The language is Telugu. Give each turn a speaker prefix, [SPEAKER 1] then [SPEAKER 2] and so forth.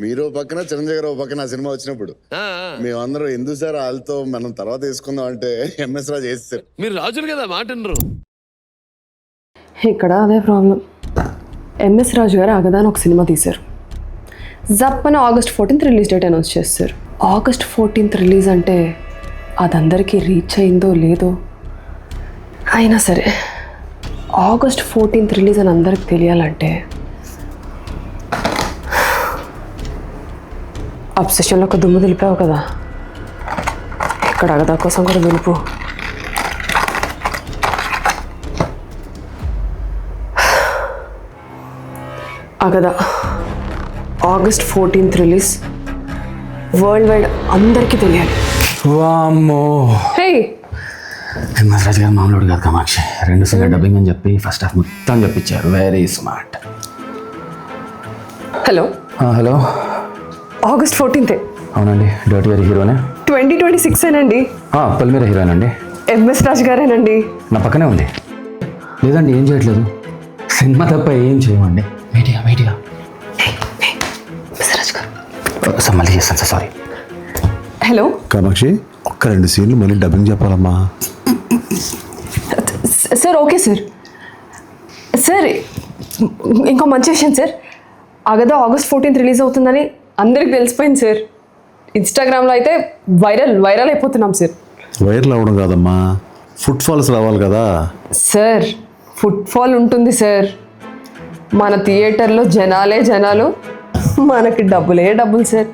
[SPEAKER 1] మీరు పక్కన చిరంజీవి గారు పక్కన సినిమా వచ్చినప్పుడు మేమందరం ఎందుకు సార్ వాళ్ళతో మనం తర్వాత వేసుకుందాం అంటే ఎంఎస్ రాజు వేస్తారు.
[SPEAKER 2] మీరు రాజులు కదా మాటనరు.
[SPEAKER 3] ఇక్కడ అదే ప్రాబ్లం. ఎంఎస్ రాజు గారు అగదాని ఒక సినిమా తీశారు. జప్పన August 14th release date announce చేస్తారు. August 14th రిలీజ్ అంటే అది అందరికీ రీచ్ అయిందో లేదో, అయినా సరే August 14th రిలీజ్ అని అందరికి తెలియాలంటే అబ్సెషన్లో ఒక దుమ్ము దులిపావు కదా, ఇక్కడ అగదా కోసం కూడా దులుపు. అగదా August 14th release world wide అందరికీ తెలియాలి.
[SPEAKER 4] వామ్మో,
[SPEAKER 3] హే
[SPEAKER 4] ఎంఎస్ రాజు గారు మామూలు కాదు కామాక్షి. 2 సార్లు డబ్బింగ్ అని చెప్పి ఫస్ట్ హాఫ్ మొత్తం చెప్పించారు. Very smart.
[SPEAKER 3] Hello
[SPEAKER 4] hello,
[SPEAKER 3] August 14th
[SPEAKER 4] అవునండి. డర్టీ గారి హీరోనే.
[SPEAKER 3] 2026 ఏనండి.
[SPEAKER 4] పొలిమేర హీరోయిన్ అండి.
[SPEAKER 3] ఎంఎస్ రాజు గారేనండి.
[SPEAKER 4] నా పక్కనే ఉంది. లేదండి, ఏం చేయట్లేదు. సినిమా తప్ప ఏం చేయమండి. మీడియా
[SPEAKER 3] ఎంఎస్ రాజు గారు.
[SPEAKER 4] సార్ మళ్ళీ చేస్తాను సార్, సారీ.
[SPEAKER 3] హలో
[SPEAKER 5] కామాక్షి, ఒక్క 2 సీన్లు మళ్ళీ డబ్బింగ్ చెప్పాలమ్మా.
[SPEAKER 3] Sir okay sir. సార్ ఇంకో మంచి విషయం సార్, అగదా August 14th రిలీజ్ అవుతుందని అందరికి తెలిసిపోయింది సార్. ఇన్స్టాగ్రామ్లో అయితే వైరల్ అయిపోతున్నాం సార్.
[SPEAKER 5] వైరల్ అవ్వడం కాదమ్మా, ఫుట్ ఫాల్స్ రావాలి కదా.
[SPEAKER 3] సార్ ఫుట్ఫాల్ ఉంటుంది సార్. మన థియేటర్లో జనాలు, మనకి డబ్బులే డబ్బులు సార్.